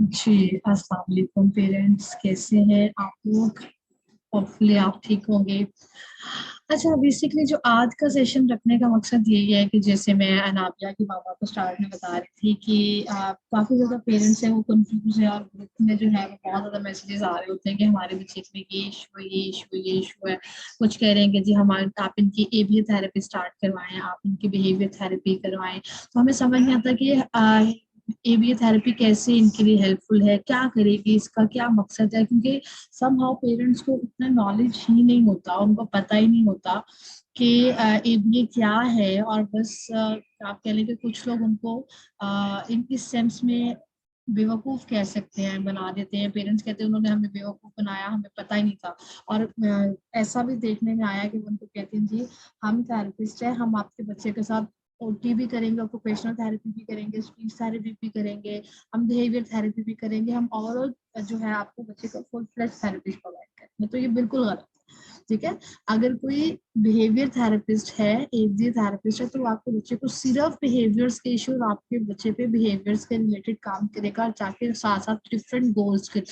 जी, अस्सलाम वालेकुम पेरेंट्स, कैसे हैं आप लोग? होपफुली आप ठीक होंगे। अच्छा, बेसिकली जो आज का सेशन रखने का मकसद यही है कि जैसे मैं अनाबिया की मामा को स्टार्ट में बता रही थी कि काफी ज्यादा पेरेंट्स हैं वो कंफ्यूज है, और ग्रुप में जो है वो बहुत ज्यादा मैसेजेस आ रहे होते हैं कि हमारे बच्चे में ये इशू है, ये इशू है, ये इशू है। कुछ कह रहे हैं कि जी हमारे आप इनकी एबीए थेरेपी स्टार्ट करवाएं, आप इनकी बिहेवियर थेरेपी करवाएं। तो हमें समझ नहीं आता कि एबीए थेरेपी कैसे इनके लिए हेल्पफुल है, क्या करेगी, इसका क्या मकसद है, क्योंकि समहाउ पेरेंट्स को उतना नॉलेज ही नहीं होता, उनको पता ही नहीं होता कि एबीए क्या है। और बस आप कह लें कि कुछ लोग उनको इन इस सेंस में बेवकूफ कह सकते हैं, बना देते हैं। पेरेंट्स कहते हैं उन्होंने हमें बेवकूफ बनाया, हमें पता ही नहीं था। और ऐसा भी देखने में आया कि वो उनको कहते हैं जी हम थेरेपिस्ट है, हम आपके बच्चे के साथ ओटी भी करेंगे, ऑक्यूपेशनल थेरेपी भी करेंगे, स्पीच थेरेपी भी करेंगे, हम बिहेवियर थेरेपी भी करेंगे, हम ओवरऑल जो है आपको बच्चे को फुल फ्लेज थेरेपी प्रोवाइड करेंगे। तो ये बिल्कुल गलत है, ठीक है। अगर कोई बिहेवियर थेरेपिस्ट है, एबीए थेरेपिस्ट है, तो वो आपके बच्चे को सिर्फ बिहेवियर्स के इशू और आपके बच्चे पे बिहेवियर्स के रिलेटेड काम करेगा, जाके साथ साथ डिफरेंट गोल्स के।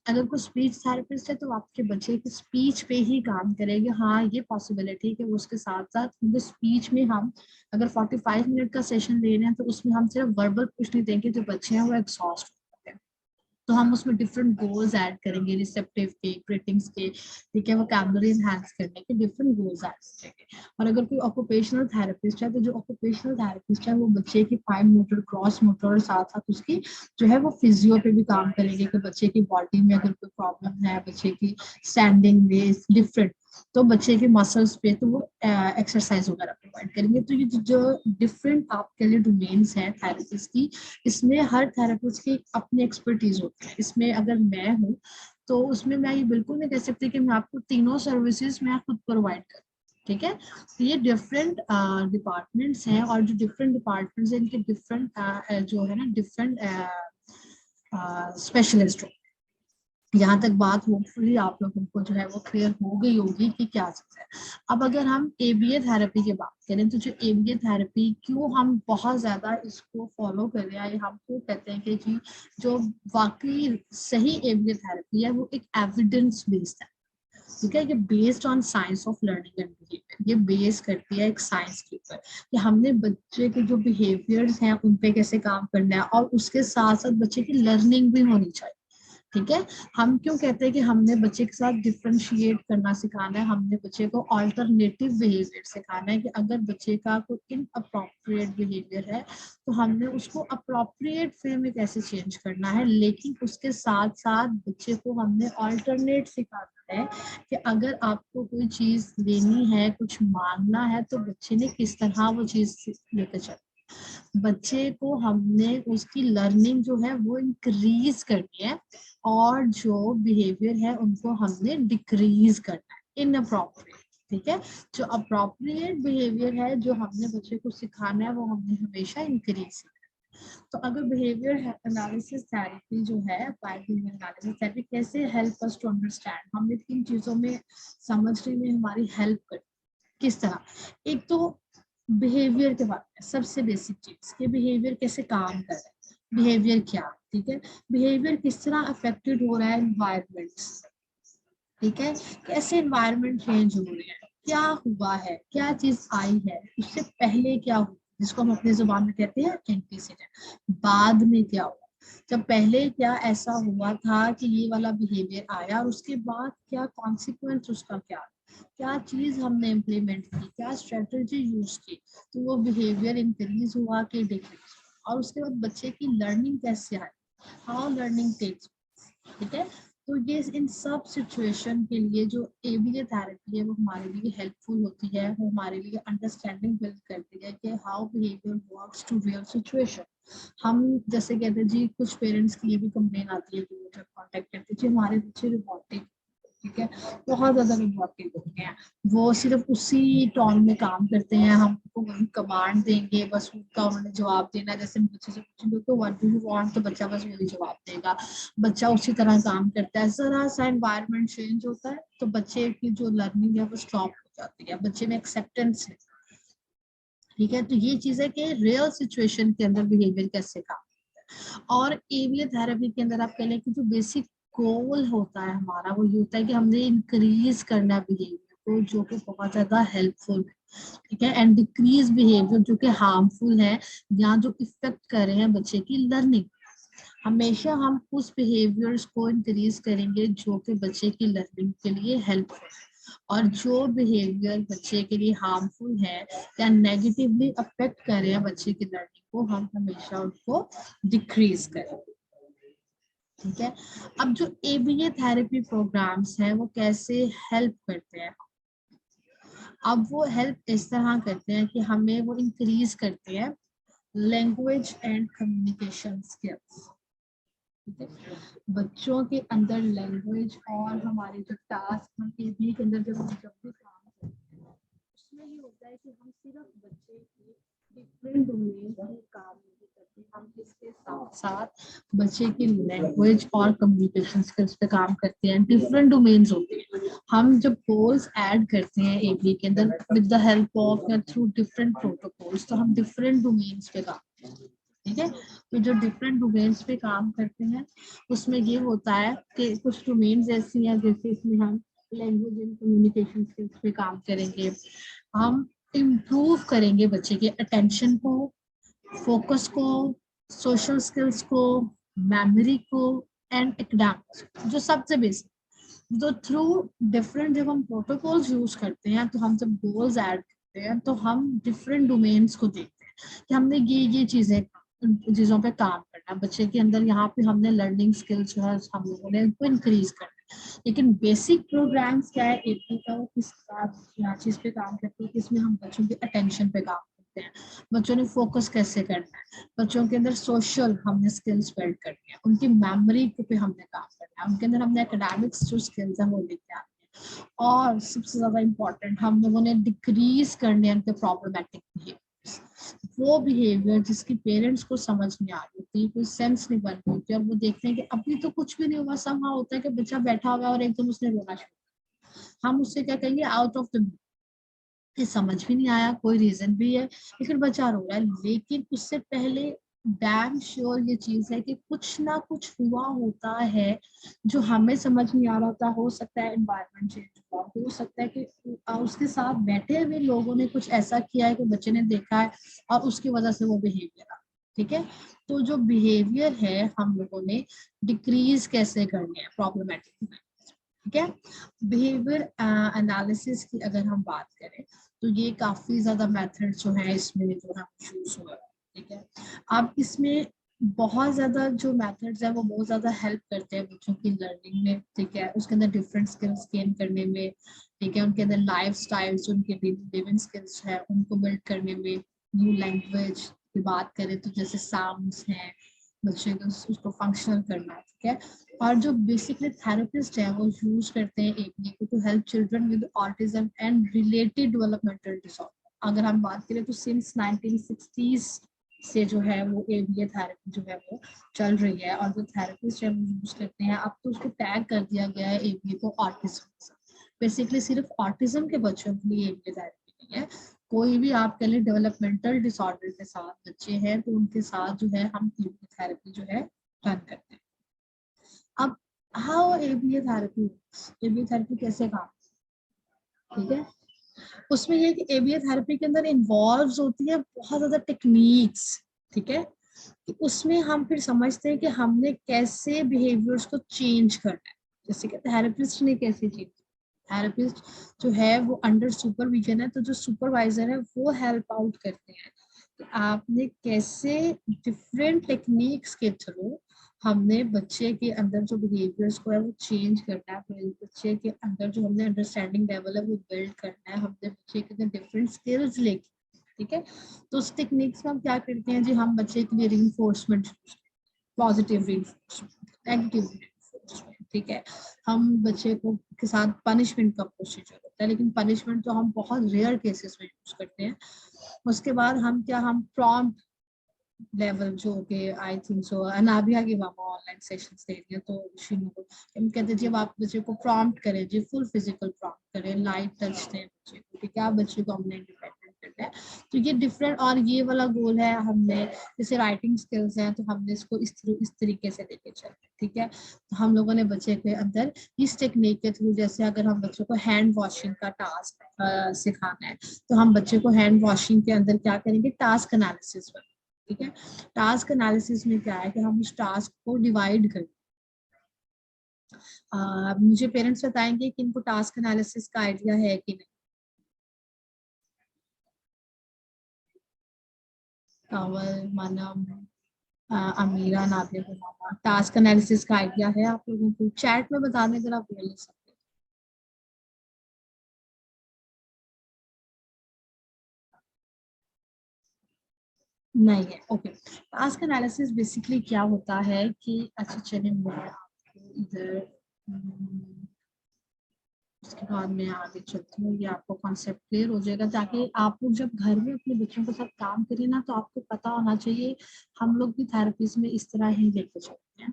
अगर कोई स्पीच थेरेपिस्ट है तो आपके बच्चे की स्पीच पे ही काम करेंगे। हाँ, ये पॉसिबिलिटी है कि वो उसके साथ साथ, क्योंकि स्पीच में हम अगर 45 मिनट का सेशन ले रहे हैं तो उसमें हम सिर्फ वर्बल कुछ नहीं देंगे, जो बच्चे हैं वो एग्जॉस्ट होते हैं। तो हम उसमें डिफरेंट गोल्स ऐड करेंगे, रिसेप्टिव के, ग्रीटिंग्स के, ठीक है, वोकैबुलरी एनहांस करने के डिफरेंट गोल्स ऐड करेंगे। और अगर कोई ऑक्यूपेशनल थेरेपिस्ट है तो जो ऑक्यूपेशनल थेरेपिस्ट है वो बच्चे की फाइन मोटर, क्रॉस मोटर और साथ साथ उसकी जो है वो फिजियो पे भी काम करेंगे कि बच्चे की बॉडी में अगर कोई प्रॉब्लम है, बच्चे की स्टैंडिंग में डिफरेंट, तो बच्चे के मसल्स पे तो वो एक्सरसाइज वगैरह प्रोवाइड करेंगे। तो ये जो डिफरेंट आपके लिए डोमेन्स हैं थेरेपिस्ट की, इसमें हर थेरेपिस्ट की अपनी एक्सपर्टीज होती है। इसमें अगर मैं हूँ तो उसमें मैं ये बिल्कुल नहीं कह सकती कि मैं आपको तीनों सर्विसेज मैं खुद प्रोवाइड करूँ, ठीक है। तो ये डिफरेंट डिपार्टमेंट्स हैं, और जो डिफरेंट डिपार्टमेंट्स हैं इनके डिफरेंट जो है ना डिफरेंट स्पेशलिस्ट। यहाँ तक बात होपफुली आप लोगों को जो है वो क्लियर हो गई होगी कि क्या चीज है। अब अगर हम एबीए थेरेपी की बात करें तो जो एबीए थेरेपी क्यों हम बहुत ज्यादा इसको फॉलो कर रहे हैं, हम क्यों कहते हैं कि जी जो वाकई सही एबीए थेरेपी है वो एक एविडेंस बेस्ड है, ठीक है। ये based on science of learning and behaviour, ये बेस करती है एक साइंस के ऊपर कि हमने बच्चे के जो बिहेवियर्स हैं उन पे कैसे काम करना है, और उसके साथ साथ बच्चे की लर्निंग भी होनी चाहिए, ठीक है। हम क्यों कहते हैं कि हमने बच्चे के साथ डिफ्रेंशिएट करना सिखाना है, हमने बच्चे को ऑल्टरनेटिव बिहेवियर सिखाना है कि अगर बच्चे का कोई इन अप्रोप्रिएट बिहेवियर है तो हमने उसको अप्रोप्रिएट वे में कैसे चेंज करना है, लेकिन उसके साथ साथ बच्चे को हमने ऑल्टरनेट सिखाना है कि अगर आपको कोई चीज लेनी है, कुछ मांगना है, तो बच्चे ने किस तरह वो चीज लेकर चलना। बच्चे को हमने उसकी लर्निंग जो है वो इंक्रीज करनी है, और जो बिहेवियर है उनको हमने डिक्रीज करना है, इनअप्रोप्रिएट, ठीक है। जो अप्रोप्रिएट बिहेवियर है जो हमने बच्चे को सिखाना है वो हमने हमेशा इंक्रीज करना है। तो अगर बिहेवियर एनालिसिस थेरेपी जो है, अप्लाइड बिहेवियर एनालिसिस थेरेपी कैसे हेल्प अस टू अंडरस्टैंड, हमने तीन चीजों में समझने में हमारी हेल्प कर, किस तरह। एक तो बिहेवियर के बारे में सबसे बेसिक चीज कि बिहेवियर कैसे काम कर रहा है, बिहेवियर क्या, ठीक है। बिहेवियर किस तरह अफेक्टेड हो रहा है एनवायरमेंट से, ठीक है। कैसे एनवायरमेंट चेंज हो रहे हैं, क्या हुआ है, क्या चीज आई है, उससे पहले क्या हुआ, जिसको हम अपनी जुबान में कहते हैं एंटीसीडेंट, बाद में क्या हुआ, जब पहले क्या ऐसा हुआ था कि ये वाला बिहेवियर आया, और उसके बाद क्या कॉन्सिक्वेंस उसका क्या, क्या चीज हमने इम्प्लीमेंट की, क्या स्ट्रेटजी यूज की, तो वो बिहेवियर इंक्रीज हुआ कि डिक्रीज, और उसके बाद बच्चे की लर्निंग कैसे आई, हाउ लर्निंग टेक्स, ठीक है। तो ये इन सब सिचुएशन के लिए जो एबीए थेरेपी है वो हमारे लिए हेल्पफुल होती है, वो हमारे लिए अंडरस्टैंडिंग बिल्ड करती है कि how behaviour works to real situation. हम जैसे कहते हैं जी, कुछ पेरेंट्स की ये भी कंप्लेन आती है कि वो जब कॉन्टेक्ट करते हैं जी हमारे बच्चे रिपोर्टिंग, ठीक है, बहुत ज्यादा रिपोर्टिंग होते हैं, वो सिर्फ उसी टोन में काम करते हैं, हम उनको वही कमांड देंगे, बस उनका उन्होंने जवाब देना है। जैसे हम बच्चे से पूछेंगे तो व्हाट डू यू वांट, तो बच्चा बस वही जवाब देगा, बच्चा उसी तरह काम करता है। जरा सा एनवायरनमेंट चेंज होता है तो बच्चे की जो लर्निंग है वो स्टॉप हो जाती है, बच्चे में एक्सेप्टेंस है, ठीक है। तो ये चीज है कि रियल सिचुएशन के अंदर बिहेवियर कैसे काम, और एबीए थेरेपी के अंदर आप कह लें कि जो बेसिक गोल होता है हमारा, वो ये होता है कि हमने इंक्रीज करना बिहेवियर को, जो कि बहुत ज्यादा हेल्पफुल है, ठीक है, एंड डिक्रीज बिहेवियर जो कि हार्मफुल है या जो इफेक्ट कर रहे हैं बच्चे की लर्निंग। हमेशा हम उस बिहेवियर्स को इंक्रीज करेंगे जो कि बच्चे की लर्निंग के लिए हेल्पफुल है, और जो बिहेवियर बच्चे के लिए हार्मफुल है या नेगेटिवली अफेक्ट कर रहे हैं बच्चे की लर्निंग को, हम हमेशा उनको डिक्रीज करें। ठीक है, अब जो एबीए थेरेपी प्रोग्राम्स हैं वो कैसे हेल्प करते हैं? अब वो हेल्प इस तरह करते हैं कि हमें वो इंक्रीज करते हैं लैंग्वेज एंड कम्युनिकेशन स्किल्स। ठीक है, बच्चों के अंदर लैंग्वेज और हमारे जो टास्क हम एबीए के अंदर जब भी काम करते हैं, उसमें ये होता है कि हम सिर्फ बच्चे की डिफरेंट डोमेन में काम नहीं करते, हम इसके साथ साथ बच्चे की लैंग्वेज और कम्युनिकेशन स्किल्स पे काम करते हैं। डिफरेंट डोमेन्स होते हैं, हम जब गोल्स ऐड करते हैं एबीए के अंदर विद द हेल्प ऑफ या थ्रू डिफरेंट प्रोटोकॉल्स, तो हम डिफरेंट डोमेन्स पे काम करते हैं। ठीक है, तो जो डिफरेंट डोमेन्स पे काम करते हैं उसमें ये होता है कि कुछ डोमेन्स ऐसी हैं जैसे इसमें हम लैंग्वेज एंड कम्युनिकेशन स्किल्स पे काम करेंगे, हम इम्प्रूव करेंगे बच्चे के अटेंशन को, फोकस को, सोशल स्किल्स को, मेमोरी को एंड एकेडमिक्स, जो सबसे बेसिक। तो थ्रू डिफरेंट जब हम प्रोटोकॉल्स यूज करते हैं, तो हम जब गोल्स ऐड करते हैं तो हम डिफरेंट डोमेन्स को देखते हैं कि हमने ये चीजें चीजों पे काम करना है बच्चे के अंदर, यहाँ पे हमने लर्निंग स्किल्स जो है हम लोगों ने उनको इंक्रीज करना है। लेकिन बेसिक प्रोग्राम्स क्या है एपी का, वो किस चीज पे काम करते हैं, किसमें हम बच्चों के अटेंशन पे काम करते हैं, बच्चों ने फोकस कैसे करना है, बच्चों के अंदर सोशल हमने स्किल्स बिल्ड करनी है, उनकी मेमोरी पे हमने काम करना है, उनके अंदर हमने एकेडमिक्स जो स्किल्स है वो लेके आनी है, और सबसे ज्यादा इम्पोर्टेंट हम लोगों ने डिक्रीज करने हैं उनके प्रॉब्लमेटिक बिहेवियर्स, वो बिहेवियर जिसकी पेरेंट्स को समझ नहीं आ रही होती, कोई सेंस नहीं बन रही होती, और वो देखते हैं कि अभी तो कुछ भी नहीं हुआ, सब हाँ होता है कि बच्चा बैठा हुआ है और एकदम उसने रोना शुरू, हम उससे क्या कहेंगे आउट ऑफ द, ये समझ भी नहीं आया, कोई रीजन भी है लेकिन बचा रो रहा है, लेकिन उससे पहले डैम श्योर ये चीज है कि कुछ ना कुछ हुआ होता है जो हमें समझ नहीं आ रहा होता, हो सकता है एनवायरनमेंट चेंज हुआ, हो सकता है कि उसके साथ बैठे हुए लोगों ने कुछ ऐसा किया है कि बच्चे ने देखा है और उसकी वजह से वो बिहेवियर आ, ठीक है, तो जो बिहेवियर है हम लोगों ने डिक्रीज कैसे करनी है प्रॉब्लमेटिक, ठीक है। बिहेवियर एनालिसिस की अगर हम बात करें तो ये काफी ज्यादा मेथड जो है इसमें जो है यूज हुआ है, ठीक है। अब इसमें बहुत ज्यादा जो मेथड्स है वो बहुत ज्यादा हेल्प करते हैं बच्चों की लर्निंग में, ठीक है, उसके अंदर डिफरेंट स्किल्स गेन करने में, ठीक है, उनके अंदर लाइफ स्टाइल्स, उनके लिविंग स्किल्स है उनको बिल्ड करने में, न्यू लैंग्वेज की बात करें तो जैसे साउंड्स हैं बच्चे को उसको फंक्शनल करना है, ठीक है। और जो बेसिकली थेरेपिस्ट है वो यूज करते हैं एपीए को to help children with autism and related developmental disorder. अगर हम बात करें तो सिंस 1960s से जो है वो एबीए थेरेपी जो है वो चल रही है, और जो थेरेपिस्ट है वो यूज करते हैं, अब तो उसको टैग कर दिया गया है एबीए को ऑटिज्म। बेसिकली सिर्फ ऑटिज्म के बच्चों के लिए एबीए थेरेपी नहीं है, कोई भी आप कह लें डेवलपमेंटल डिसऑर्डर के साथ बच्चे हैं तो उनके साथ जो है हम एबीए थेरेपी जो है रन करते हैं। अब हाउ एबीए थेरेपी कैसे काम, ठीक है, उसमें ये कि एबीए थेरेपी के अंदर इन्वॉल्व होती है बहुत ज्यादा टेक्निक्स, ठीक है, कि उसमें हम फिर समझते हैं कि हमने कैसे बिहेवियर्स को चेंज करना है, जैसे कि थेरेपिस्ट ने कैसे चेंज, थेरेपिस्ट जो है वो अंडर सुपरविजन है, तो जो सुपरवाइजर है वो हेल्प आउट करते हैं कि आपने कैसे डिफरेंट टेक्निक्स के थ्रू हमने बच्चे के अंदर जो बिहेवियर्स को है वो चेंज करना है, फिर बच्चे के अंदर जो हमने अंडरस्टैंडिंग लेवल है वो बिल्ड करना है, हमने बच्चे के अंदर डिफरेंट स्किल्स लेके, ठीक है। तो उस टेक्निक्स में हम क्या करते हैं जी, हम बच्चे के लिए reinforcement, positive reinforcement, negative reinforcement, ठीक है, हम बच्चे को के साथ पनिशमेंट का प्रोसीजर होता है, लेकिन पनिशमेंट तो हम बहुत रेयर केसेस में यूज करते हैं। उसके बाद हम प्रॉम्प्ट लेवल जो कि आई थिंक सो अनाबिया की मामा ऑनलाइन सेशंस दे रही है, तो शिनू को हम कहते हैं जब आप बच्चे को प्रॉम्प्ट करें जी, फुल फिजिकल प्रॉम्प्ट करें, लाइट टच दें बच्चे को, ठीक है, आप बच्चे को हमने इंडिपेंडेंट है। तो ये डिफरेंट, और ये वाला गोल है हमने, जैसे राइटिंग स्किल्स हैं तो हमने इसको इस तरीके से लेके चलते हैं, ठीक है। तो हम लोगों ने बच्चे के अंदर इस टेक्निक के थ्रू, जैसे अगर हम बच्चों को हैंड वॉशिंग का टास्क सिखाना है, तो हम बच्चे को हैंड वॉशिंग के अंदर क्या करेंगे, टास्क एनालिसिस पर, ठीक है। टास्क एनालिसिस में क्या है कि हम उस टास्क को डिवाइड करें। मुझे पेरेंट्स बताएंगे कि इनको टास्क एनालिसिस का आइडिया है कि नहीं। कंवल, मनम, अमीरा, नादिया, मामा, टास्क एनालिसिस का आइडिया है आप लोगों को? चैट में बताने अगर आप बोल सकते नहीं है, ओके। टास्क एनालिसिस बेसिकली क्या होता है कि, अच्छा चलिए मैं आपको इधर उसके बाद में आगे चलती हूँ, ये आपको कॉन्सेप्ट क्लियर हो जाएगा, ताकि आप लोग जब घर में अपने बच्चों के साथ काम करें ना, तो आपको पता होना चाहिए। हम लोग भी थेरेपीज में इस तरह ही लेके चलते हैं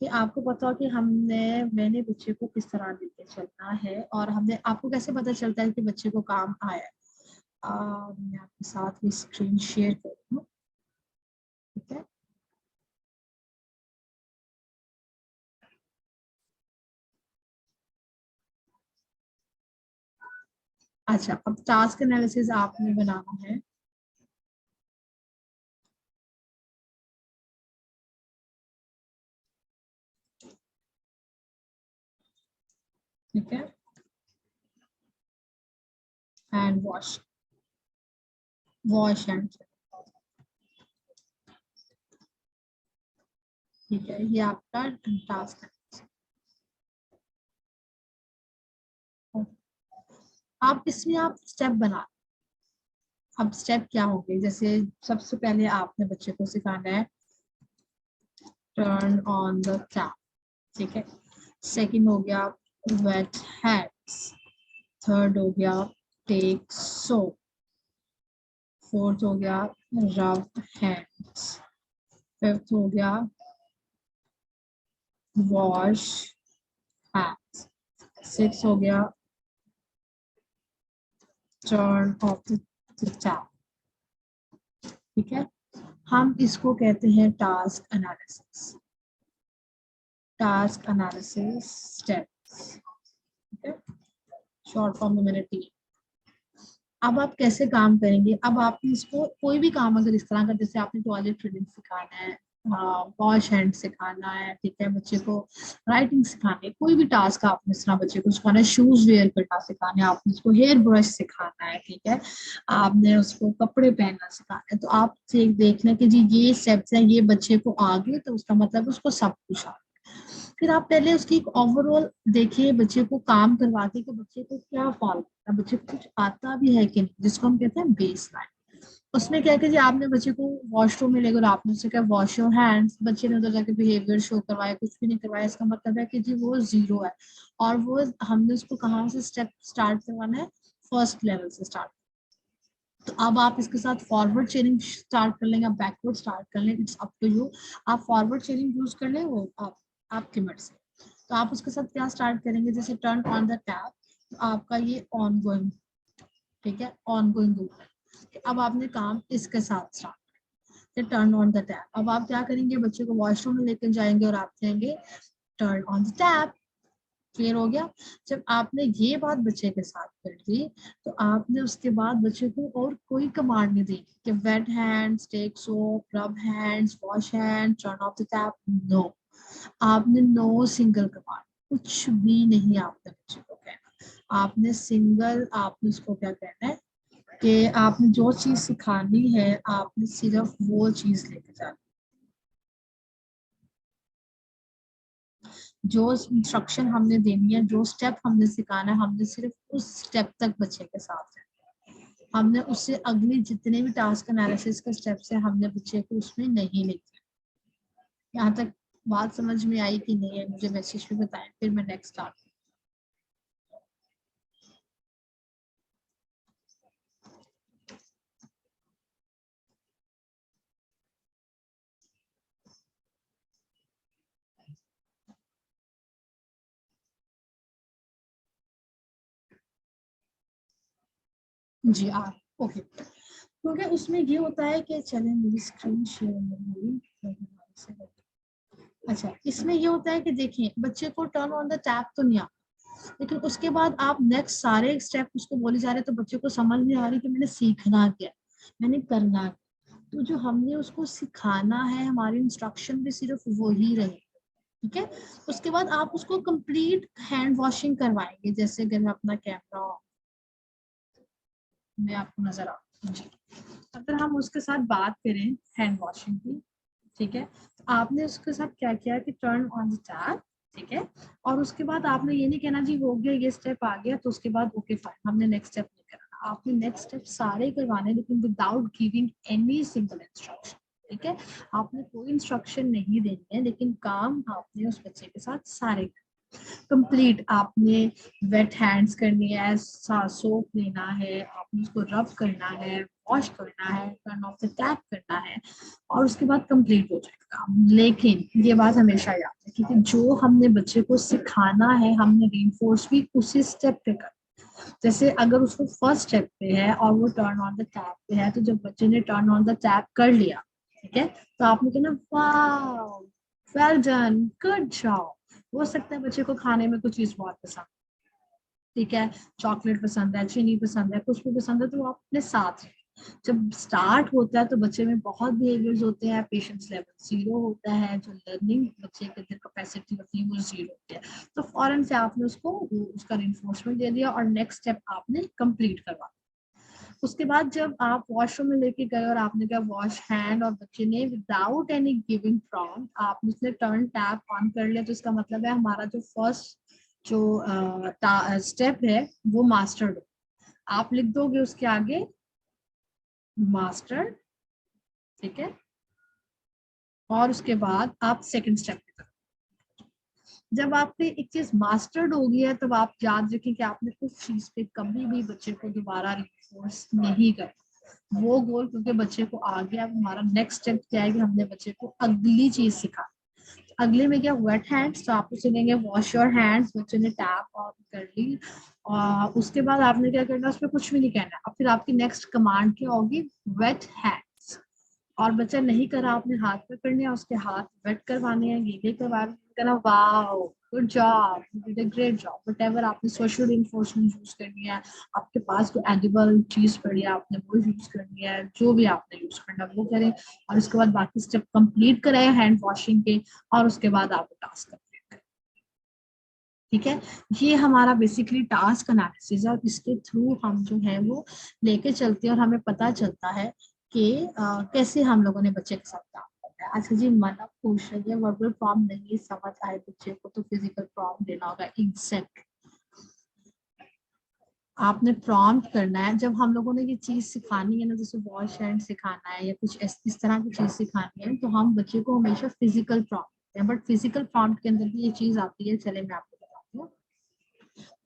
कि आपको पता हो कि मैंने बच्चे को किस तरह लेके चलना है, और हमने आपको कैसे पता चलता है कि बच्चे को काम आया है। मैं आपके साथ भी स्क्रीन शेयर करूँ, ठीक है। अच्छा, अब टास्क एनालिसिस आपने बनाना है, ठीक है। हैंड वॉश एंड, ठीक है, ये आपका टास्क है। आप इसमें आप स्टेप बना, अब स्टेप क्या होंगे, जैसे सबसे पहले आपने बच्चे को सिखाना है टर्न ऑन द टैप, ठीक है। सेकंड हो गया वेट हैंड्स, थर्ड हो गया टेक सोप, फोर्थ हो गया रब हैंड्स, फिफ्थ हो गया वॉश हैंड्स, सिक्स हो गया टर्न ऑफ द टैप, ठीक है। हम इसको कहते हैं task analysis, task analysis steps, ठीक है। शॉर्ट फॉर्म में मैंने टी। अब आप कैसे काम करेंगे, अब आपने इसको कोई भी काम अगर इस तरह का, जैसे आपने टॉयलेट ट्रेनिंग सिखाना है, वॉश हैंड सिखाना है, ठीक है, बच्चे को राइटिंग सिखानी है, कोई भी टास्क आपने इस तरह बच्चे को सिखाना है, शूज वेयर करना सिखाना है, आपने उसको हेयर ब्रश सिखाना है, ठीक है, आपने उसको कपड़े पहनना सिखाना है, तो आप देख लें कि जी ये स्टेप्स हैं, ये बच्चे को आ गए तो उसका मतलब उसको सब कुछ आ गया। फिर आप पहले उसकी एक ओवरऑल देखिए बच्चे को काम करवा के कि बच्चे को क्या फॉलो करना है, बच्चे को कुछ आता भी है कि नहीं, जिसको हम कहते हैं बेस लाइन। उसमें क्या है कि जी आपने बच्चे को वॉशरूम में लेकर आपने उससे क्या वॉश योर हैंड्स, बच्चे ने उधर जाके बिहेवियर शो करवाया, कुछ भी नहीं करवाया, इसका मतलब है कि जी वो जीरो है। और वो हमने उसको कहाँ से स्टेप स्टार्ट करवाना है, फर्स्ट लेवल से स्टार्ट। तो अब आप इसके साथ फॉरवर्ड चेनिंग स्टार्ट कर लेंगे, बैकवर्ड स्टार्ट कर लें, इट्स अप टू यू। आप फॉरवर्ड चेनिंग यूज कर लें, वो आप आपकी मर्जी। तो आप उसके साथ क्या स्टार्ट करेंगे, जैसे टर्न ऑन द टैप, तो आपका ये ऑन गोइंग, ठीक है, ऑन गोइंग होगा। अब आपने काम इसके साथ start, turn on the tap. अब आप क्या करेंगे, बच्चे को वॉशरूम में लेकर जाएंगे और आप कहेंगे turn on the tap. Clear हो गया। जब आपने ये बात बच्चे के साथ कर ली, तो आपने उसके बाद बच्चे को और कोई कमांड नहीं दी कि wet hands, take soap, rub hands, wash hand, turn off the tap, no. आपने नो सिंगल कमांड, कुछ भी नहीं आपने बच्चे को कहना। आपने सिंगल, आपने उसको क्या कहना है कि आपने जो चीज सिखानी है, आपने सिर्फ वो चीज लेके जानी। जो इंस्ट्रक्शन हमने देनी है, जो स्टेप हमने सिखाना है, हमने सिर्फ उस स्टेप तक बच्चे के साथ है। हमने उससे अगली जितने भी टास्क एनालिसिस के स्टेप्स है, हमने बच्चे को उसमें नहीं लिखे। यहाँ तक बात समझ में आई कि नहीं है, मुझे मैसेज में बताएं, फिर मैं नेक्स्ट स्टार्ट। जी, ओके। क्योंकि उसमें ये होता है कि चले मेरी स्क्रीन शेयर नहीं हुई। अच्छा, इसमें ये होता है कि देखिए बच्चे को टर्न ऑन द टैप तो नहीं आता, लेकिन उसके बाद आप नेक्स्ट सारे स्टेप उसको बोले जा रहे हैं तो बच्चे को समझ नहीं आ रही कि मैंने सीखना क्या, मैंने करना क्या। तो जो हमने उसको सिखाना है, हमारी इंस्ट्रक्शन भी सिर्फ वही रहे, ठीक है। उसके बाद आप उसको कंप्लीट हैंड वॉशिंग करवाएंगे। जैसे अगर मैं अपना कैमरा में आपको नजर आ जी, अगर हम उसके साथ बात करें हैंड वॉशिंग की, ठीक है, तो आपने उसके साथ क्या किया कि टर्न ऑन द टैप, ठीक है, और उसके बाद आपने ये नहीं कहना जी हो गया ये स्टेप आ गया तो उसके बाद ओके फाइन हमने नेक्स्ट स्टेप नहीं करना, आपने नेक्स्ट स्टेप सारे करवाने लेकिन without giving any single instruction, ठीक है। आपने कोई इंस्ट्रक्शन नहीं देनी है लेकिन काम आपने उस बच्चे के साथ सारे कंप्लीट। आपने वेट हैंड्स करनी है, सोप लेना है, आपने उसको रब करना है, वॉश करना है, टर्न ऑफ द टैप करना है, और उसके बाद कंप्लीट हो जाएगा काम। लेकिन ये बात हमेशा याद है क्योंकि जो हमने बच्चे को सिखाना है हमने रीइंफोर्स भी उसी स्टेप पे कर। जैसे अगर उसको फर्स्ट स्टेप पे है और वो टर्न ऑन द टैप पे है, तो जब बच्चे ने टर्न ऑन द टैप कर लिया, ठीक है, तो आपने कहना वाह, वेल डन, गुड जॉब। हो सकता है बच्चे को खाने में कुछ चीज बहुत पसंद, ठीक है, चॉकलेट पसंद है, चीनी पसंद है, कुछ भी पसंद है, तो वो आप अपने साथ रखें। जब स्टार्ट होता है तो बच्चे में बहुत बिहेवियर्स होते हैं, पेशेंस लेवल जीरो होता है, जो लर्निंग बच्चे के अंदर कैपेसिटी होती है वो जीरो होती है। तो फौरन से आपने उसको उसका रिइंफोर्समेंट दे दिया और नेक्स्ट स्टेप आपने कंप्लीट करवा। उसके बाद जब आप वॉशरूम में लेके गए और आपने कहा वॉश हैंड, और बच्चे ने विदाउट एनी गिविंग प्रॉम्प्ट आपने उसने टर्न टैप ऑन कर लिया, तो इसका मतलब है हमारा जो फर्स्ट जो स्टेप है वो मास्टर्ड। आप लिख दोगे उसके आगे मास्टर्ड, ठीक है, और उसके बाद आप सेकंड स्टेप पे करो। जब आपने एक चीज मास्टर्ड हो गई है तब आप याद रखें कि आपने उस चीज पे कभी भी बच्चे को दोबारा रिफोर्स नहीं करना। वो गोल क्योंकि बच्चे को आ गया, अब हमारा नेक्स्ट स्टेप क्या है कि हमने बच्चे को अगली चीज सिखा। अगले में क्या, वेट हैंड्स, तो आप उसे कहेंगे वॉश योर हैंड्स, बच्चे ने टैप ऑन कर ली, और उसके बाद आपने क्या करना, उसमें कुछ भी नहीं कहना। अब फिर आपकी नेक्स्ट कमांड क्या होगी, वेट हैंड्स। और बच्चा नहीं करा, आपने हाथ पे करने हैं, उसके हाथ वेट करवाने हैं, गीले करवाने हैं, wow good job, you did a great job, whatever आपने सोशल रिइंफोर्समेंट यूज करनी है, आपके पास कोई एडिबल चीज पड़ी है आपने वो यूज करनी है, जो भी आपने यूज करना है वो करें, और उसके बाद बाकी स्टेप कंप्लीट कराए हैंड वॉशिंग के, और उसके बाद आप टास्क कंप्लीट करें, ठीक है। ये हमारा बेसिकली टास्क एनालिसिस है, और इसके थ्रू हम जो है वो लेके चलते हैं और हमें पता चलता है कि कैसे हम लोगों ने बच्चे के साथ काम करना है। अच्छा जी, मन पूछ रही है वर्बल फॉर्म नहीं समझ आए बच्चे को तो फिजिकल फॉर्म देना होगा। एग्जैक्ट, आपने प्रॉम्प्ट करना है। जब हम लोगों ने ये चीज सिखानी है ना, जैसे वॉश हैंड सिखाना है या कुछ इस तरह की चीज सिखानी है, तो हम बच्चे को हमेशा फिजिकल प्रॉम्प्ट देते हैं। बट फिजिकल प्रॉम्प्ट के अंदर भी ये चीज आती है, चले मैं आपको बताती हूँ।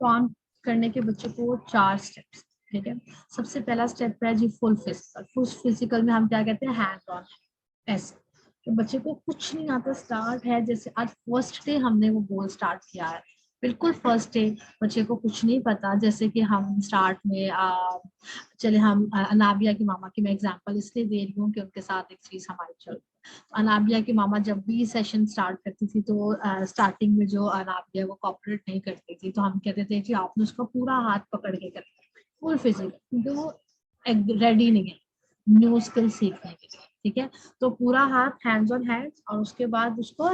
प्रॉम्प्ट करने के बच्चे को 4 स्टेप्स, ठीक है। सबसे पहला स्टेप है जी फुल फिजिकल। फुल फिजिकल में हम क्या कहते हैं, हैंड ऑन, ऐसे तो बच्चे को कुछ नहीं आता, स्टार्ट है जैसे आज फर्स्ट डे हमने वो गोल स्टार्ट किया है, बिल्कुल फर्स्ट डे बच्चे को कुछ नहीं पता। जैसे कि हम स्टार्ट में चले हम अनाबिया की मामा की मैं एग्जांपल इसलिए दे रही हूँ कि उनके साथ एक चीज हमारी चल, अनाबिया की मामा जब भी सेशन स्टार्ट करती थी तो स्टार्टिंग में जो अनाबिया वो कॉपरेट नहीं करती थी, तो हम कहते थे कि आपने उसका पूरा हाथ पकड़ के करना, फुल फिजिकल, क्योंकि वो रेडी नहीं है न्यू स्किल सीखने के लिए, ठीक है। तो पूरा हाथ हैंड्स ऑन हैंड्स, और उसके बाद उसको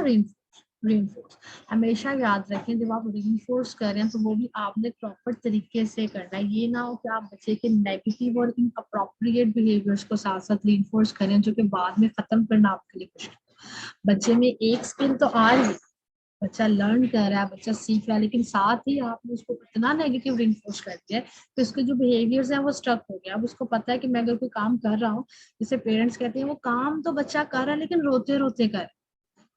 रीइंफोर्स। हमेशा याद रखें जब आप रीइंफोर्स कर रहे हैं तो वो भी आपने प्रॉपर तरीके से करना है। ये ना हो कि आप बच्चे के नेगेटिव और इनअप्रोप्रिएट बिहेवियर्स को साथ साथ रीइंफोर्स करें जो कि बाद में खत्म करना आपके लिए मुश्किल है। बच्चे में एक स्किल तो आ रही है, बच्चा लर्न कर रहा है, बच्चा सीख रहा है, लेकिन साथ ही आपने उसको इतना नेगेटिव रिइंफोर्स कर दिया है कि उसके जो बिहेवियर्स हैं वो स्टक हो गया। अब उसको पता है कि मैं अगर कोई काम कर रहा हूँ, जैसे पेरेंट्स कहते हैं वो काम तो बच्चा कर रहा है लेकिन रोते रोते कर,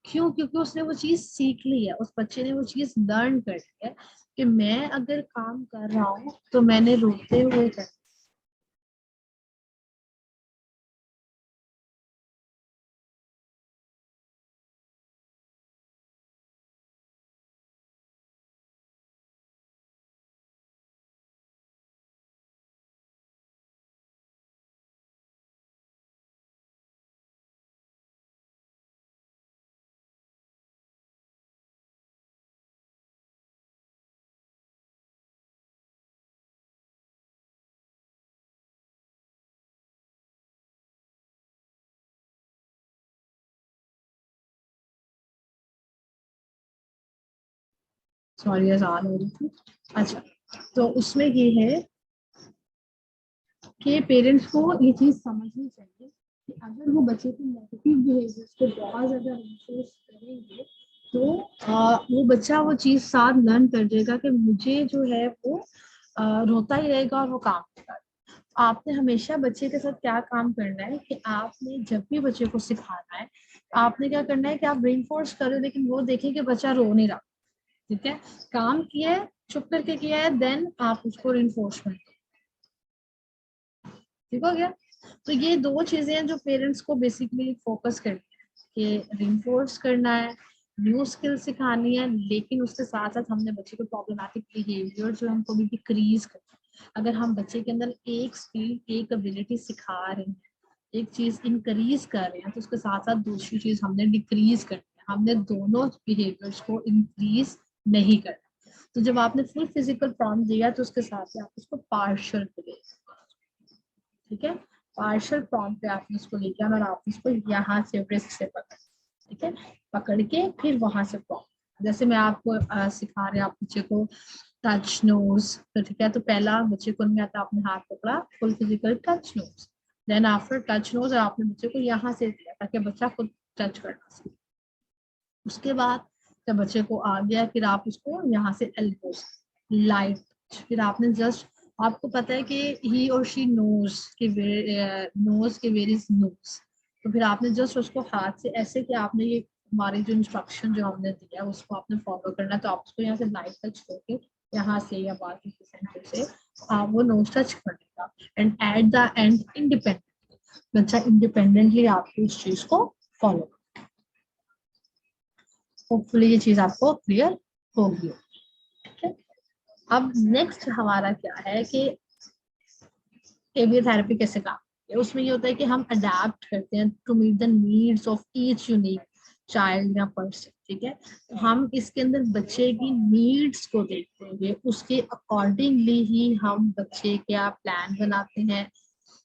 क्यों, क्योंकि उसने वो चीज सीख ली है, उस बच्चे ने वो चीज लर्न कर ली है कि मैं अगर काम कर रहा हूँ तो मैंने रोते हुए कर सॉरी आसान हो रही थी। अच्छा, तो उसमें ये है कि पेरेंट्स को ये चीज समझनी चाहिए कि अगर वो बच्चे के नेगेटिव बिहेवियर्स को बहुत ज्यादा रिइंफोर्स करेंगे तो वो बच्चा वो चीज साथ लर्न कर जाएगा कि मुझे जो है वो रोता ही रहेगा और वो काम करेगा। आपने हमेशा बच्चे के साथ क्या काम करना है कि आपने जब भी बच्चे को सिखाना है, आपने क्या करना है कि आप रिइंफोर्स करो, लेकिन वो देखें कि बच्चा रो नहीं रहा। ठीक है, काम किया है, चुप करके किया है, देन आप उसको रिइंफोर्समेंट। ठीक हो गया। तो ये दो चीजें हैं जो पेरेंट्स को बेसिकली फोकस करनी है कि रिइंफोर्स करना है, न्यू स्किल सिखानी है, लेकिन उसके साथ साथ हमने बच्चे को प्रॉब्लमेटिक बिहेवियर जो है हमको भी डिक्रीज करना है। अगर हम बच्चे के अंदर एक स्किल, एक एबिलिटी सिखा रहे हैं, एक चीज इंक्रीज कर रहे हैं, तो उसके साथ साथ दूसरी चीज हमने डिक्रीज करनी है। हमने दोनों बिहेवियर्स को इंक्रीज नहीं करना। तो जब आपने फुल फिजिकल फॉर्म दिया तो उसके साथ आप उसको पार्शियल करें। ठीक है, पार्शियल फॉर्म पे आपने उसको लेके आना और आप उसको यहाँ से रिस्ट से पकड़, ठीक है, पकड़ के फिर वहां से फॉर्म। जैसे मैं आपको सिखा रहे हैं, आप बच्चे को टच नोज, तो ठीक है, तो पहला बच्चे को नहीं आता, आपने हाथ पकड़ा, full physical touch nose, then after touch nose आपने बच्चे को यहाँ से दिया ताकि बच्चा खुद टच करना सीखे। उसके बाद जब बच्चे को आ गया, फिर आप उसको यहाँ से एल्बोज, लाइट, फिर आपने जस्ट, आपको पता है कि ही और शी नोज के नोज के वेर इज नोज, तो फिर आपने जस्ट उसको हाथ से ऐसे कि आपने ये हमारे जो इंस्ट्रक्शन जो हमने दिया है उसको आपने फॉलो करना है। तो आप उसको यहाँ से लाइट टच करके यहाँ से या बाकी के सेंटर से आप वो नोज टच करेगा, and at the end independent, बच्चा इंडिपेंडेंटली आपकी उस चीज को फॉलो। होपफुली ये चीज आपको क्लियर होगी। ठीक है, अब नेक्स्ट हमारा क्या है कि थेरेपी कैसे काम करती है। उसमें ये होता है कि हम अडेप्ट करते हैं to meet the needs of each unique child या पर्सन। ठीक है, तो हम इसके अंदर बच्चे की नीड्स को देखते हुए उसके अकॉर्डिंगली ही हम बच्चे का प्लान बनाते हैं,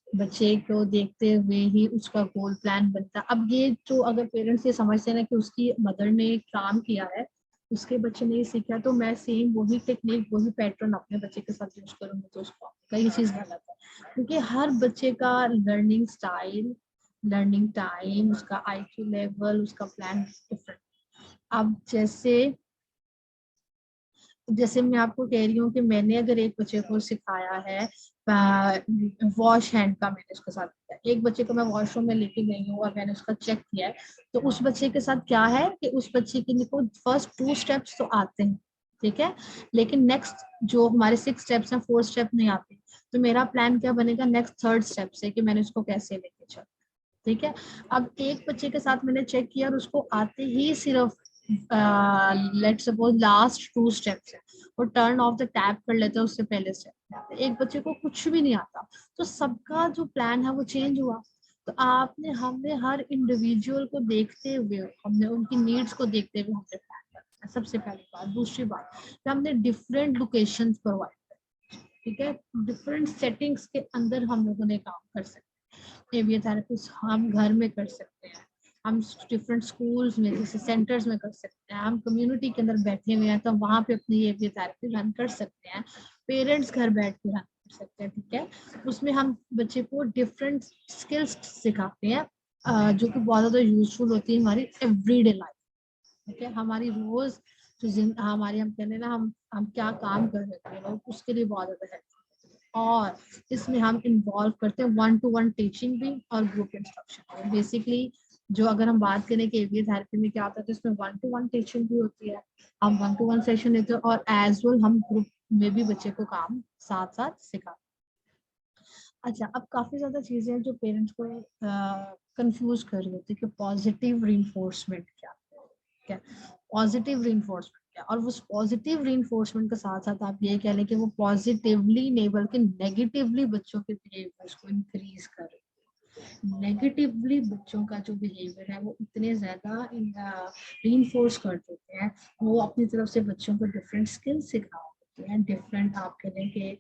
बच्चे को देखते हुए ही उसका गोल प्लान बनता है। अब ये जो अगर पेरेंट्स ये समझते हैं ना कि उसकी मदर ने काम किया है, उसके बच्चे ने सीखा, तो मैं सेम वही टेक्निक, वही पैटर्न अपने बच्चे के साथ यूज करूंगी, तो उसको कई चीज गलत है, क्योंकि हर बच्चे का लर्निंग स्टाइल, लर्निंग टाइम, उसका आईक्यू लेवल, उसका प्लान डिफरेंट। अब जैसे जैसे मैं आपको कह रही हूँ कि मैंने अगर एक बच्चे को सिखाया है वॉश हैंड का, मैंने उसके साथ किया, एक बच्चे को मैं वॉशरूम में लेके गई हूँ और मैंने उसका चेक किया है, तो उस बच्चे के साथ क्या है कि उस बच्चे के को फर्स्ट 2 स्टेप्स तो आते हैं, ठीक है, लेकिन नेक्स्ट जो हमारे 6 स्टेप्स हैं, 4 स्टेप नहीं आते। तो मेरा प्लान क्या बनेगा नेक्स्ट 3rd स्टेप से कि मैंने उसको कैसे लेके चल। ठीक है, अब एक बच्चे के साथ मैंने चेक किया और उसको आते ही सिर्फ लेट्स सपोज लास्ट 2 स्टेप्स है, वो टर्न ऑफ द टैप कर लेते हैं उससे पहले स्टेप, एक बच्चे को कुछ भी नहीं आता, तो सबका जो प्लान है वो चेंज हुआ। तो आपने हमने हर इंडिविजुअल को देखते हुए, हमने उनकी नीड्स को देखते हुए हमने प्लान करना, सबसे पहली बात। दूसरी बात, हमने डिफरेंट लोकेशंस प्रोवाइड, ठीक है, डिफरेंट सेटिंग्स के अंदर हम लोगों ने काम कर सकते हैं। ये थेरेपिस्ट हम घर में कर सकते हैं, हम डिफरेंट स्कूल्स में जैसे सेंटर्स में कर सकते हैं, हम कम्युनिटी के अंदर बैठे हुए हैं तो वहाँ पे अपनी ये थेरेपी रन कर सकते हैं, पेरेंट्स घर बैठ के रन कर सकते हैं। ठीक है, उसमें हम बच्चे को डिफरेंट स्किल्स सिखाते हैं जो कि बहुत ज़्यादा यूजफुल होती है हमारी एवरीडे लाइफ। ठीक है, हमारी रोज जो हमारी हम कहते हैं ना, हम क्या काम कर रहे हैं लोग, उसके लिए बहुत ज्यादा है। और इसमें हम इन्वॉल्व करते हैं 1-to-1 टीचिंग भी और ग्रुप इंस्ट्रक्शन। बेसिकली जो अगर हम बात करें कि एबीए थेरेपी में क्या होता है, तो इसमें 1-to-1 टीचिंग भी होती है, हम 1-to-1 सेशन लेते हैं, और एज वेल हम ग्रुप में भी बच्चे को काम साथ साथ सिखाते हैं। अच्छा, अब काफी ज्यादा चीजें हैं जो पेरेंट्स को कंफ्यूज कर रही होती है कि पॉजिटिव रीइंफोर्समेंट क्या है, पॉजिटिव रीइंफोर्समेंट क्या, और उस पॉजिटिव रीइंफोर्समेंट के साथ साथ आप ये कह लें कि वो पॉजिटिवली नहीं बल्कि नेगेटिवली बच्चों के बिहेवियर्स को इंक्रीज कर रही है। नेगेटिवली बच्चों का जो बिहेवियर है वो इतने ज्यादा रीइंफोर्स कर देते हैं, वो अपनी तरफ से बच्चों को डिफरेंट स्किल्स सिखा देते हैं, डिफरेंट आप कह रहे हैं कि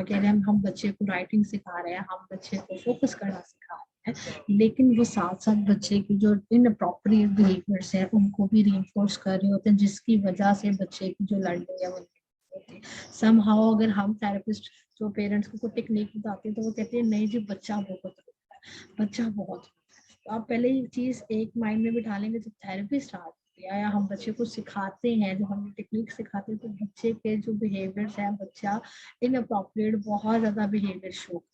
कह रहे हैं हम बच्चे को राइटिंग सिखा रहे हैं, हम बच्चे को फोकस करना सिखा रहे हैं, है, लेकिन वो साथ साथ बच्चे की जो इनअप्रोप्रिएट बिहेवियर्स है उनको भी रीइंफोर्स कर रहे होते हैं, जिसकी वजह से बच्चे की जो लर्निंग है वो होती है। समहाउ अगर हम थेरेपिस्ट जो पेरेंट्स को टेक्निक बताते हैं तो वो कहते हैं नहीं जी बच्चा बहुत रोता है, बच्चा बहुत रोता है। तो आप पहले ये चीज एक माइंड में बिठा लेंगे, जब थेरेपी स्टार्ट होती है या हम बच्चे को सिखाते हैं, जब हम टेक्निक सिखाते हैं तो बच्चे के जो बिहेवियर्स है, बच्चा इनअप्रोप्रिएट बहुत ज्यादा बिहेवियर शो,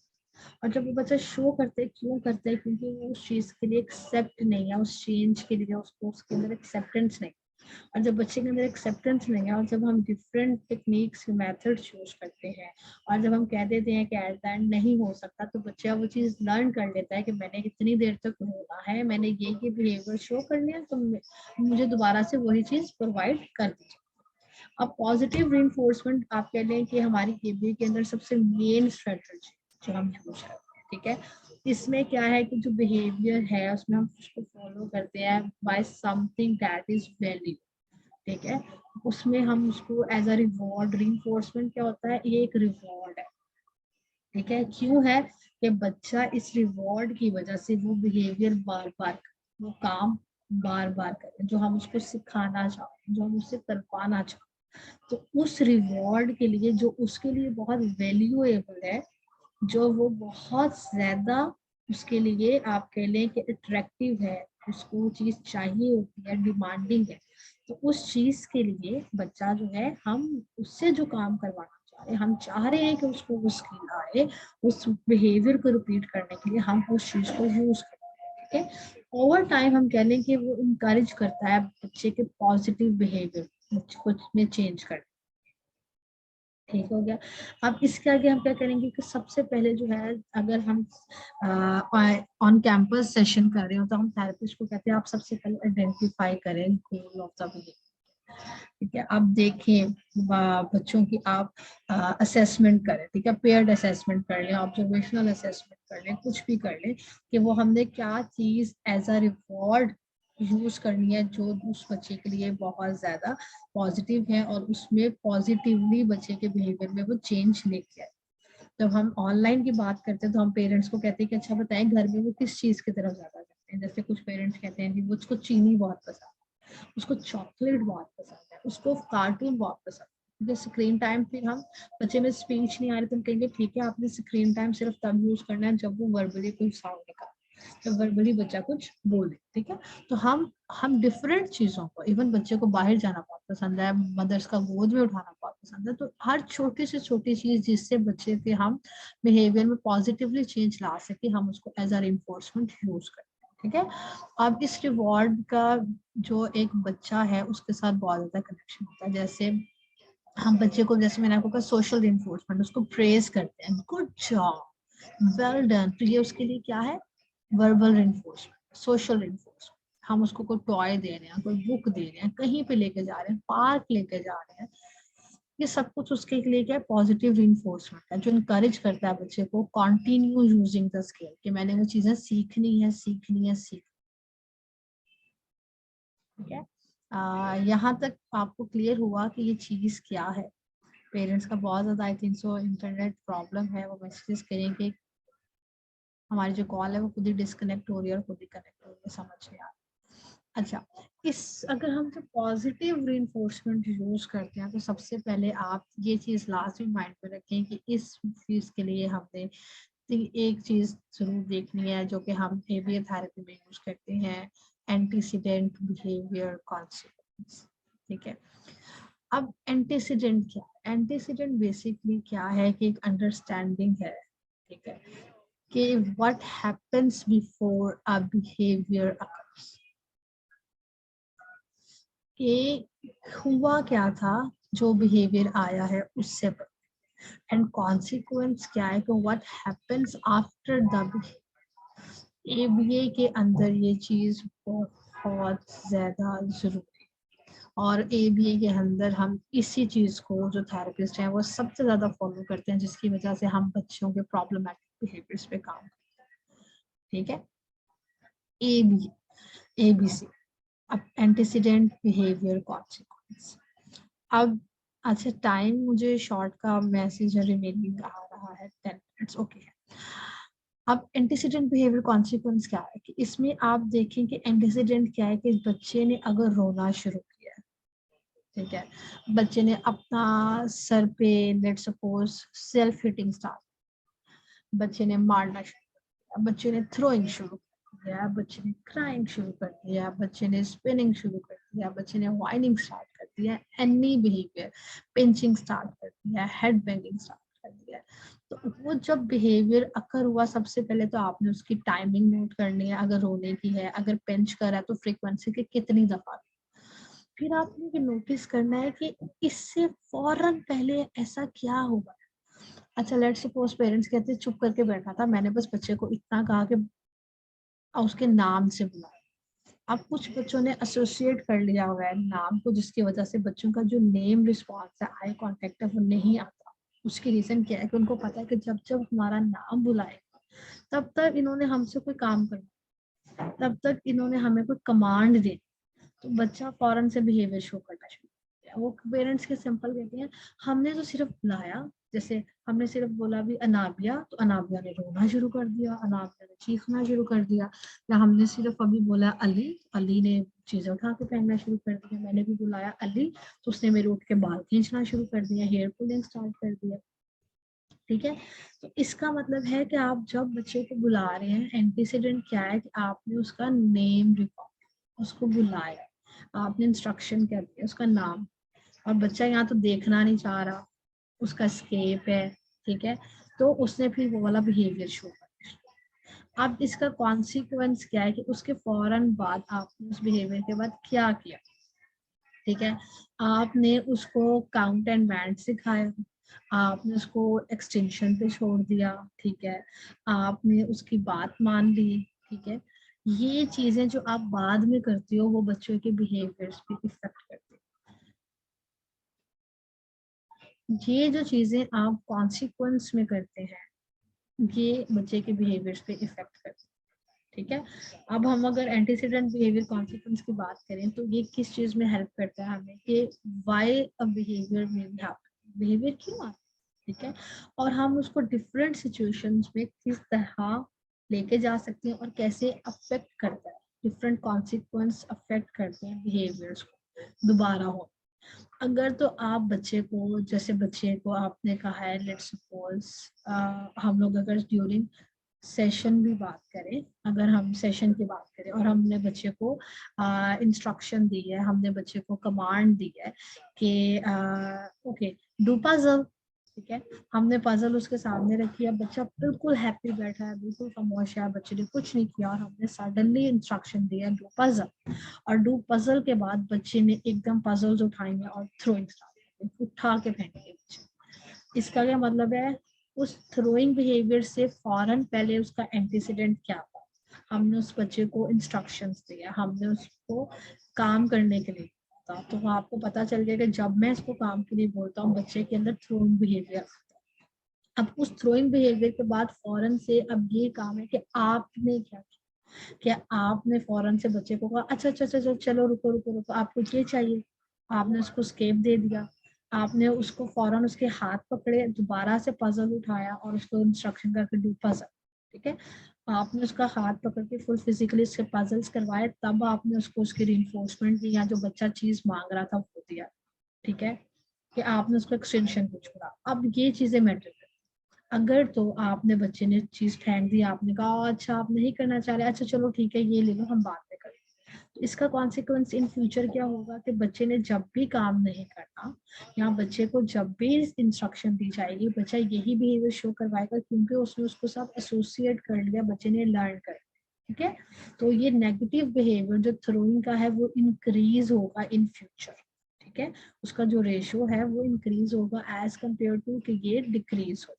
और जब वो बच्चा शो करते हैं, क्यों करते हैं, क्योंकि वो उस चीज के लिए एक्सेप्ट नहीं है, उस चेंज के लिए उसको उसके अंदर एक्सेप्टेंस नहीं। और जब बच्चे के अंदर एक्सेप्टेंस नहीं है और जब हम डिफरेंट टेक्निक्स मेथड चूज करते हैं और जब हम कह देते हैं कि एट द एंड नहीं हो सकता, तो बच्चा वो चीज लर्न कर लेता है कि मैंने इतनी देर तक रोना है, मैंने ये बिहेवियर शो करनी है, तो मुझे दोबारा से वही चीज प्रोवाइड कर दीजिए। अब पॉजिटिव रीइंफोर्समेंट आप कह लें कि हमारी केबीए के अंदर सबसे मेन स्ट्रेटजी जो हम यूज करते हैं, ठीक है। इसमें क्या है कि जो बिहेवियर है उसमें हम उसको फॉलो करते हैं by something that is value, ठीक है। उसमें हम उसको एज अ रिवॉर्ड, रीइंफोर्समेंट क्या होता है, ये एक रिवॉर्ड है, ठीक है। क्यों है कि बच्चा इस रिवॉर्ड की वजह से वो बिहेवियर बार बार, वो काम बार बार करे जो हम उसको सिखाना चाहते हैं, जो हम उससे करवाना चाहते हैं, तो उस रिवॉर्ड के लिए जो उसके लिए बहुत वैल्यूएबल है, जो वो बहुत ज्यादा उसके लिए आप कह लें कि अट्रैक्टिव है, उसको वो चीज चाहिए होती है, डिमांडिंग है, तो उस चीज के लिए बच्चा जो है, हम उससे जो काम करवाना चाह रहे हैं, हम चाह रहे हैं कि उसको वो स्किल आए, उस बिहेवियर को रिपीट करने के लिए हम उस चीज को यूज करते हैं, ठीक है। ओवर टाइम हम कह लें कि वो इनकरेज करता है बच्चे के पॉजिटिव बिहेवियर कुछ में चेंज कर, ठीक हो गया। अब इसके आगे हम क्या करेंगे कि सबसे पहले जो है, अगर हम ऑन कैंपस सेशन कर रहे हो तो हम थेरेपिस्ट को कहते हैं आप सबसे पहले आइडेंटिफाई करें गोल ऑफ द बिहेवियर, ठीक है। आप देखें बच्चों की आप असेसमेंट करें, ठीक है, पेयर्ड असेसमेंट कर लें, ऑब्जर्वेशनल असेसमेंट कर लें, कुछ भी कर लें कि वो हमने क्या चीज एज अ रिवॉर्ड यूज करनी है जो उस बच्चे के लिए बहुत ज्यादा पॉजिटिव है और उसमें पॉजिटिवली बच्चे के बिहेवियर में वो चेंज लेके आए। जब हम ऑनलाइन की बात करते हैं तो हम पेरेंट्स को कहते हैं कि अच्छा बताएं घर में वो किस चीज की तरफ ज्यादा करते हैं, जैसे कुछ पेरेंट्स कहते हैं कि वो उसको चीनी बहुत पसंद है, उसको चॉकलेट बहुत पसंद है, उसको कार्टून बहुत पसंद है, जैसे स्क्रीन टाइम, फिर हम बच्चे में स्पीच नहीं आ रही तो हम कहेंगे ठीक है आपने स्क्रीन टाइम सिर्फ तब यूज करना है जब वो वर्बली कोई साउंड निकाले, जब वर्बली बच्चा कुछ बोले, ठीक है। तो हम डिफरेंट चीजों को, इवन बच्चे को बाहर जाना बहुत पसंद है, मदर्स का गोद में उठाना बहुत पसंद है, तो हर छोटी से छोटी चीज जिससे बच्चे के हम बिहेवियर में पॉजिटिवली चेंज ला सके, हम उसको एज अ इन्फोर्समेंट यूज करते हैं, ठीक है। अब इस रिवॉर्ड का जो एक बच्चा है उसके साथ बहुत ज्यादा कनेक्शन होता है, जैसे हम बच्चे को, जैसे मैंने आपको कहा सोशल इन्फोर्समेंट, उसको प्रेज करते हैं, गुड जॉब, वेल डन, तो ये उसके लिए क्या है, वर्बल इन्फोर्समेंट, सोशल इन्फोर्समेंट। हम उसको कोई टॉय दे रहे हैं, कोई बुक दे रहे हैं, कहीं पे लेके जा रहे हैं, पार्क लेके जा रहे हैं, ये सब कुछ उसके लिए क्या है, पॉजिटिव रीइंफोर्समेंट है जो इनकरेज करता है बच्चे को कंटिन्यू यूजिंग द स्किल, कि मैंने वो चीजें सीखनी है, सीखनी है, ठीक है। यहाँ तक आपको क्लियर हुआ कि ये चीज क्या है। पेरेंट्स का बहुत ज्यादा I think so internet problem है, वो मैसेजेस करेंगे, हमारी जो कॉल है वो खुद ही डिस्कनेक्ट हो रही है और खुद ही कनेक्ट हो रही है, समझ नहीं आ रहा। अच्छा, इस अगर हम जो पॉजिटिव रीइंफोर्समेंट यूज करते हैं तो सबसे पहले आप ये चीज लास्ट में माइंड में रखें कि इस चीज के लिए हमने एक चीज जरूर देखनी है जो कि हम एबीए थेरेपी में यूज करते हैं, एंटीसीडेंट बिहेवियर कॉन्सिक्वेंस, ठीक है। अब एंटीसीडेंट क्या है, एंटीसीडेंट बेसिकली क्या है कि एक अंडरस्टैंडिंग है, ठीक है, कि what happens before a behaviour occurs, कि हुआ क्या था जो बिहेवियर आया है उससे, एंड कॉन्सिक्वेंस क्या है कि what happens after the behaviour. ABA के अंदर ये चीज बहुत ज्यादा जरूरी, और एबीए के अंदर हम इसी चीज को जो थेरेपिस्ट हैं वो सबसे ज्यादा फॉलो करते हैं, जिसकी वजह से हम बच्चों के प्रॉब्लमैटिक बिहेवियर्स पे काम करते हैं, ठीक है। एबी एबीसी, अब एंटीसीडेंट बिहेवियर कॉन्सिक्वेंस। अब अच्छा, टाइम मुझे शॉर्ट का मैसेज रिमेनिंग आ रहा है 10 मिनट्स, ओके। अब एंटीसीडेंट बिहेवियर कॉन्सिक्वेंस क्या है कि इसमें आप देखें कि एंटीसीडेंट क्या है कि इस बच्चे ने अगर रोना शुरू किया, ठीक है, बच्चे ने अपना सर पे let suppose self hitting start, बच्चे ने मारना शुरू कर दिया, बच्चे ने थ्रोइंग शुरू कर दिया, बच्चे ने क्राइंग शुरू कर दिया, बच्चे ने स्पिनिंग शुरू कर दिया, बच्चे ने वाइनिंग स्टार्ट कर दिया, एनी बिहेवियर, पिंचिंग स्टार्ट कर दिया, हेड बैंगिंग स्टार्ट कर दिया, तो वो जब बिहेवियर अकर हुआ, सबसे पहले तो आपने उसकी टाइमिंग नोट करनी है, अगर रोने की है, अगर पिंच कर रहा है तो फ्रीक्वेंसी के कितनी दफा, फिर आपने ये नोटिस करना है कि इससे फौरन पहले ऐसा क्या होगा। अच्छा लेट सपोज पेरेंट्स कहते हैं चुप करके बैठा था, मैंने बस बच्चे को इतना कहा कि उसके नाम से बुलाया। अब कुछ बच्चों ने एसोसिएट कर लिया हुआ है नाम को, जिसकी वजह से बच्चों का जो नेम रिस्पॉन्स है, आई कांटेक्ट है, वो नहीं आता। उसकी रीजन क्या है कि उनको पता है कि जब जब हमारा नाम बुलाएगा तब तक इन्होंने हमसे कोई काम करना, तब तक इन्होंने हमें कोई कमांड देनी, तो बच्चा फौरन से बिहेवियर शो करना शुरू करता है। वो पेरेंट्स के सिंपल कहते हैं हमने तो सिर्फ बुलाया, जैसे हमने सिर्फ बोला भी अनाबिया, तो अनाबिया ने रोना शुरू कर दिया, अनाबिया ने चीखना शुरू कर दिया, या हमने सिर्फ अभी बोला अली, अली ने चीजें उठा के पहनना शुरू कर दिया, मैंने भी बुलाया अली तो उसने मेरे उठ के बाल खींचना शुरू कर दिया, हेयर पुलिंग स्टार्ट कर दिया, ठीक है। तो इसका मतलब है कि आप जब बच्चे को बुला रहे हैं, एंटीसीडेंट क्या है कि आपने उसका नेम रिकॉर्ड, उसको बुलाया, आपने इंस्ट्रक्शन कर दिया उसका नाम, और बच्चा यहाँ तो देखना नहीं चाह रहा, उसका स्केप है, ठीक है, तो उसने फिर वो वाला बिहेवियर शो कर। अब इसका कॉन्सिक्वेंस क्या है कि उसके फौरन बाद आपने उस बिहेवियर के बाद क्या किया, ठीक है, आपने उसको काउंट एंड बैंड सिखाया, आपने उसको एक्सटेंशन पे छोड़ दिया, ठीक है, आपने उसकी बात मान ली, ठीक है, ये चीजें जो आप बाद में करते हो वो बच्चों के बिहेवियर्स पे इफेक्ट करती है। ये जो चीजें आप कॉन्सिक्वेंस में करते हैं ये बच्चे के बिहेवियर्स पे इफेक्ट करते हैं, ठीक है। अब हम अगर एंटीसीडेंट बिहेवियर कॉन्सिक्वेंस की बात करें तो ये किस चीज में हेल्प करता है हमें कि व्हाई अ बिहेवियर में भी बिहेवियर क्यों आता है, ठीक है, और हम उसको डिफरेंट सिचुएशंस में किस तरह लेके जा सकते हैं और कैसे अफेक्ट करता है, डिफरेंट कॉन्सिक्वेंस अफेक्ट करते हैं बिहेवियर्स को दोबारा हो। अगर तो आप बच्चे को, जैसे बच्चे को आपने कहा है लेट्स सपोज हम लोग अगर ड्यूरिंग सेशन भी बात करें, अगर हम सेशन की बात करें और हमने बच्चे को इंस्ट्रक्शन दी है, हमने बच्चे को कमांड दी है कि ओके डू पजल, ठीक है, हमने पजल उसके सामने रखी है, बच्चा बिल्कुल हैप्पी बैठा है, बिल्कुल खामोश है, बच्चे ने कुछ नहीं किया और हमने सडनली इंस्ट्रक्शन दिया डू पजल, और डू पजल के बाद बच्चे ने एकदम पजल्स उठाएंगे और थ्रोइंग स्टार्ट उठा के फेंकेंगे बच्चे। इसका क्या मतलब है, उस थ्रोइंग बिहेवियर से फौरन पहले उसका एंटीसीडेंट क्या था, हमने उस बच्चे को इंस्ट्रक्शंस दिया, हमने उसको काम करने के लिए था, तो आपको पता चल गया कि जब मैं इसको काम के लिए बोलता हूँ बच्चे के अंदर थ्रोइंग बिहेवियर। अब उस थ्रोइंग बिहेवियर के बाद फौरन से अब ये काम है कि आपने क्या किया, कि आपने फौरन से बच्चे को कहा अच्छा अच्छा अच्छा चलो रुको रुको रुको आपको ये चाहिए, आपने उसको स्केप दे दिया, आपने उसको फौरन उसके हाथ पकड़े, दोबारा से पजल उठाया और उसको इंस्ट्रक्शन करके डू पजल, ठीक है, आपने उसका हाथ पकड़ के फुल फिजिकली उसके पजल्स करवाए, तब आपने उसको उसकी रिइंफोर्समेंट दी या जो बच्चा चीज मांग रहा था वो दिया, ठीक है, कि आपने उसको एक्सटेंशन को छोड़ा। अब ये चीजें मैटर, अगर तो आपने बच्चे ने चीज फेंक दी, आपने कहा अच्छा आप नहीं करना चाह रहे, अच्छा चलो ठीक है ये ले लो हम बाद में करेंगे, तो इसका कॉन्सिक्वेंस इन फ्यूचर क्या होगा कि बच्चे ने जब भी काम नहीं करना या बच्चे को जब भी इंस्ट्रक्शन दी जाएगी बच्चा यही बिहेवियर शो करवाएगा, क्योंकि उसने उसको साथ एसोसिएट कर लिया, बच्चे ने लर्न कर, ठीक है, तो ये नेगेटिव बिहेवियर जो थ्रोइंग का है वो इंक्रीज होगा इन फ्यूचर, ठीक है, उसका जो रेशियो है वो इंक्रीज होगा एज कम्पेयर टू कि ये डिक्रीज होगा।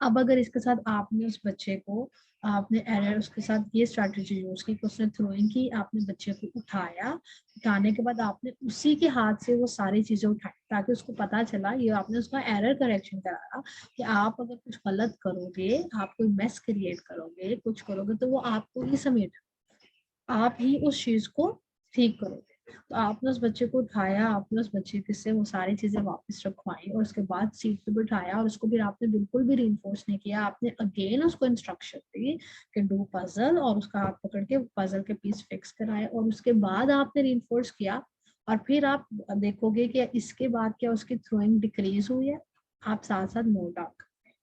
अब अगर इसके साथ आपने उस बच्चे को, आपने एरर उसके साथ ये स्ट्रैटेजी यूज की कि उसने थ्रोइंग की, आपने बच्चे को उठाया, उठाने के बाद आपने उसी के हाथ से वो सारी चीजें उठाई ताकि उसको पता चला, ये आपने उसका एरर करेक्शन कराया कि आप अगर कुछ गलत करोगे, आप कोई मेस क्रिएट करोगे, कुछ करोगे तो वो आपको ही समेट, आप ही उस चीज को ठीक करोगे, तो आपने उस बच्चे को उठाया, आपने उस बच्चे से वो सारी चीजें वापस रखवाई और उसके बाद सीट पे बिठाया और उसको फिर आपने बिल्कुल भी रीइंफोर्स नहीं किया, आपने अगेन उसको इंस्ट्रक्शन दी कि डू पजल, और उसका हाथ पकड़ के पजल के पीस फिक्स कराए और उसके बाद आपने रीइंफोर्स किया। और फिर आप देखोगे कि इसके बाद क्या उसकी थ्रोइंग डिक्रीज हुई है, आप साथ साथ नोट डाउन,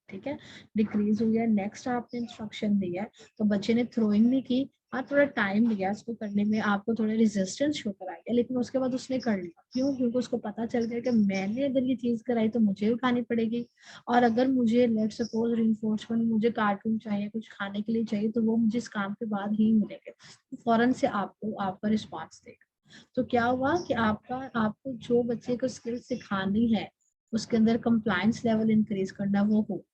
ठीक है, डिक्रीज हुई है। नेक्स्ट आपने इंस्ट्रक्शन दिया है तो बच्चे ने थ्रोइंग नहीं की, हाँ थोड़ा टाइम लिया उसको करने में, आपको थोड़ा रेजिस्टेंस शो कराया, लेकिन उसके बाद उसने कर लिया। क्यों? क्योंकि उसको पता चल गया कि मैंने अगर ये चीज कराई तो मुझे उठानी पड़ेगी, और अगर मुझे लेट सपोज रिइंफोर्समेंट, मुझे कार्टून चाहिए, कुछ खाने के लिए चाहिए, तो वो मुझे इस काम के बाद ही मिलेंगे, तो फौरन से आपको आपका रिस्पॉन्स देगा। तो क्या हुआ कि आपको जो बच्चे को स्किल सिखानी है उसके अंदर कंप्लायंस लेवल इंक्रीज करना वो हो।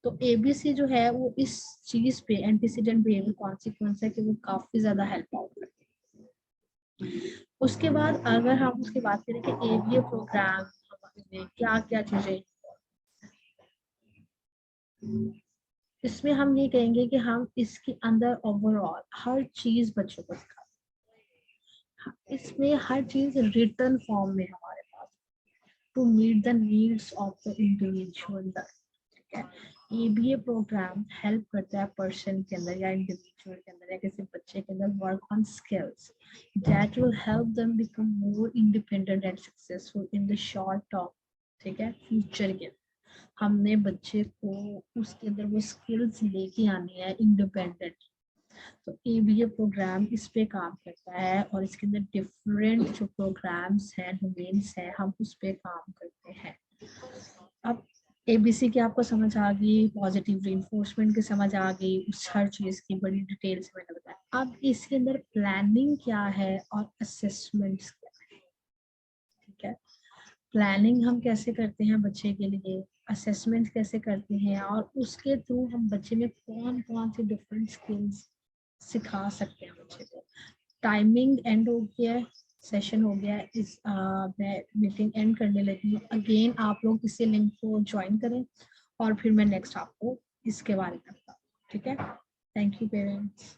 तो एबीसी जो है वो इस चीज पे, एंटीसीडेंट बिहेवियर कॉन्सिक्वेंस है कि वो काफी ज्यादा हेल्प आउट करती है। उसके बाद अगर हम उसकी बात करें कि एबीए प्रोग्राम में क्या क्या चीजें, इसमें हम ये कहेंगे कि हम इसके अंदर ओवरऑल हर चीज बच्चों को सिखाते हैं। इसमें हर चीज रिटर्न फॉर्म में हमारे पास, to meet the needs of the individual, ठीक है। एबीए प्रोग्राम हेल्प करता है पर्सन के अंदर या इंडिविजुअल के अंदर या किसी बच्चे के अंदर work on skills that will help them become more independent and successful in the short term, ठीक है, फ्यूचर के। हमने बच्चे को उसके अंदर वो स्किल्स लेके आनी है इंडिपेंडेंट। तो एबीए प्रोग्राम इस पे काम करता है और इसके अंदर डिफरेंट जो प्रोग्राम्स हैं, डोमेन्स हैं, हम उस पे काम करते हैं। अब एबीसी की आपको समझ आ गई, पॉजिटिव रीइंफोर्समेंट की समझ आ गई, उस हर चीज की बड़ी डिटेल से मैंने बताया। अब इसके अंदर प्लानिंग क्या है और असेसमेंट्स क्या है, ठीक है। प्लानिंग हम कैसे करते हैं बच्चे के लिए, असेसमेंट कैसे करते हैं, और उसके थ्रू हम बच्चे में कौन कौन से डिफरेंट स्किल्स सिखा सकते हैं बच्चे को। टाइमिंग एंड हो गया है, सेशन हो गया है, इस मैं मीटिंग एंड करने लगी हूँ। अगेन आप लोग इसी लिंक को ज्वाइन करें और फिर मैं नेक्स्ट आपको इसके बारे में बताऊँ, ठीक है। Thank you parents.